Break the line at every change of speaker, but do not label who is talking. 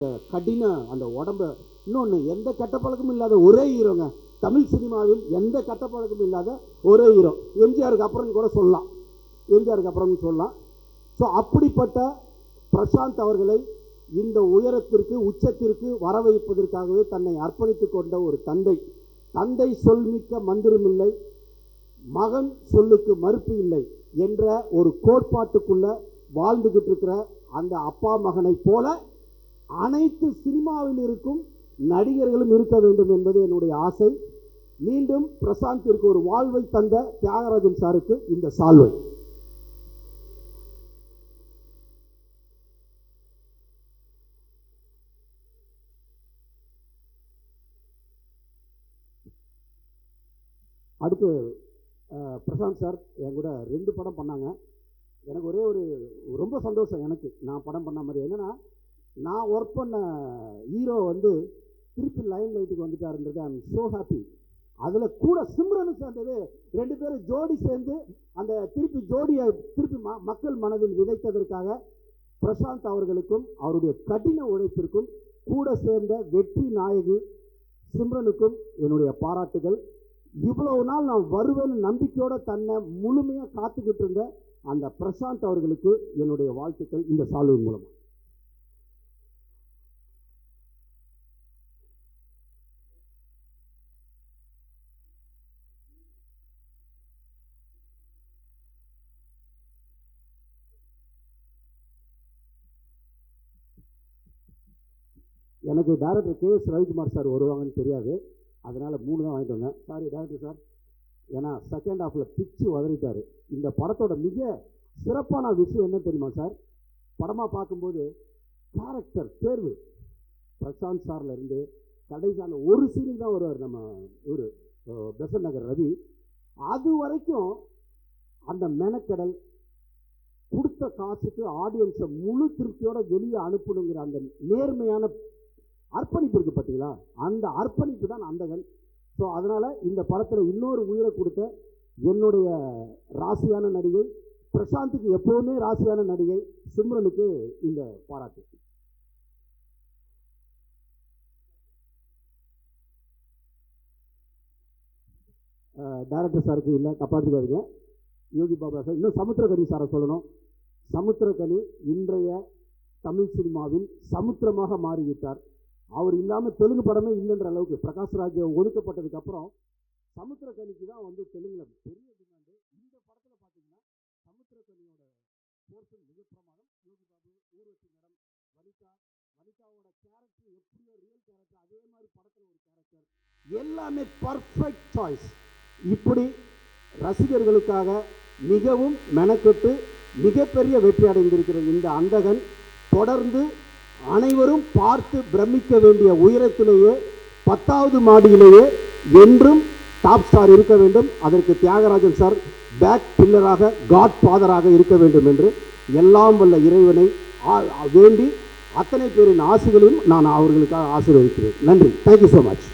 கடின அந்த உடம்ப இன்னொன்று எந்த கெட்ட பழக்கமும் இல்லாத ஒரே ஹீரோங்க தமிழ் சினிமாவில். எந்த கெட்ட பழக்கமும் இல்லாத ஒரே ஹீரோ எம்ஜிஆருக்கு அப்புறம் கூட சொல்லலாம், எம்ஜிஆருக்கு அப்புறம் சொல்லலாம். ஸோ அப்படிப்பட்ட பிரசாந்த் அவர்களை இந்த உயரத்திற்கு உச்சத்திற்கு வர வைப்பதற்காகவே தன்னை அர்ப்பணித்துக் கொண்ட ஒரு தந்தை. தந்தை சொல்மிக்க மந்திரமில்லை, மகன் சொல்லுக்கு மறுப்பு இல்லை என்ற ஒரு கோட்பாட்டுக்குள்ள வாழ்ந்துகிட்டு இருக்கிற அந்த அப்பா மகனை போல அனைத்து சினிமாவில் இருக்கும் நடிகர்களும் இருக்க வேண்டும் என்பது என்னுடைய ஆசை. மீண்டும் பிரசாந்திற்கு ஒரு வாழ்வை தந்த தியாகராஜன் சாருக்கு இந்த சால்வை. அடுத்து பிரசாந்த் சார் என் கூட 2 படம் பண்ணாங்க. எனக்கு ஒரே ஒரு ரொம்ப சந்தோஷம். எனக்கு நான் படம் பண்ண மாதிரி என்னன்னா, நான் ஒர்க் பண்ண ஹீரோ திருப்பி லைன் லைட்டுக்கு வந்துட்டாருன்றது ஐ எம் ஸோ ஹாப்பி. அதில் கூட சிம்ரனும் சேர்ந்தது 2 பேரும் ஜோடி சேர்ந்து அந்த ஜோடியை மக்கள் மனதில் விதைத்ததற்காக பிரசாந்த் அவர்களுக்கும் அவருடைய கடின உழைப்பிற்கும் கூட சேர்ந்த வெற்றி நாயகி சிம்ரனுக்கும் என்னுடைய பாராட்டுகள். இவ்வளவு நாள் நான் வருவேன்னு நம்பிக்கையோட தன்னை முழுமையாக காத்துக்கிட்டு இருந்த அந்த பிரசாந்த் அவர்களுக்கு என்னுடைய வாழ்த்துக்கள் இந்த சால்வின் மூலமா. எனக்கு டைரக்டர் KS ரவிக்குமார் சார் வருவாங்கன்னு தெரியாது, அதனால் 3 தான் வாங்கிட்டு வந்தேன். சாரி டைரக்டர் சார், ஏன்னா செகண்ட் ஹாஃபில் பிச்சு உதறிட்டார். இந்த படத்தோட மிக சிறப்பான விஷயம் என்ன தெரியுமா சார், படமாக பார்க்கும்போது கேரக்டர் தேர்வு பிரசாந்த் சார்ல இருந்து கடைசியான ஒரு சீனுக்கு தான் வருவார் நம்ம ஒரு பெசன்ட் நகர் ரவி. அது வரைக்கும் அந்த மெனக்கடல், கொடுத்த காசுக்கு ஆடியன்ஸை முழு திருப்தியோட வெளியே அனுப்பணுங்கிற அந்த நேர்மையான அர்ப்பணிப்பு இருக்குது பார்த்தீங்களா, அந்த அர்ப்பணிப்பு தான் அந்தகன். ஸோ அதனால் இந்த படத்தில் இன்னொரு உயிரை கொடுத்த என்னுடைய ராசியான நடிகை பிரசாந்துக்கு, எப்போவுமே ராசியான நடிகை சிம்ரனுக்கு இந்த பாராட்டு. டைரக்டர் சாருக்கு இல்லை, தப்பாத்துக்காதீங்க, யோகி பாபா சார். இன்னும் சமுத்திரக்கனி சாரை சொல்லணும். சமுத்திரக்கனி இன்றைய தமிழ் சினிமாவில் சமுத்திரமாக மாறிவிட்டார். அவர் இல்லாமல் தெலுங்கு படமே இல்லைன்ற அளவுக்கு பிரகாஷ்ராஜ் ஒதுக்கப்பட்டதுக்கு அப்புறம் சமுத்திரக்கனிக்கு தான் தெலுங்குல பெரிய டிமாண்டு. இந்த படத்தில் பார்த்தீங்கன்னா சமுத்திரக்கனியோட போர்ஷன் மிக பிரமாதம். யோகி பாபு, ஊர்வசி மேடம், வனிதாவோட கேரக்டர் எப்படியோ ரியல் கேரக்டர், அதே மாதிரி படத்தில் ஒரு கேரக்டர், எல்லாமே பர்ஃபெக்ட் சாய்ஸ். இப்படி ரசிகர்களுக்காக மிகவும் மெனக்கெட்டு மிகப்பெரிய வெற்றி அடைந்திருக்கிற இந்த அந்தகன் தொடர்ந்து அனைவரும் பார்த்து பிரமிக்க வேண்டிய உயரத்திலேயே 10வது மாடியிலேயே என்றும் டாப் ஸ்டார் இருக்க வேண்டும். அதற்கு தியாகராஜன் சார் பேக் பில்லராக, காட் ஃபாதராக இருக்க வேண்டும் என்று எல்லாம் வல்ல இறைவனை வேண்டி அத்தனை பேரின் ஆசைகளையும் நான் அவர்களுக்காக ஆசீர்வதிக்கிறேன். நன்றி. Thank you so much.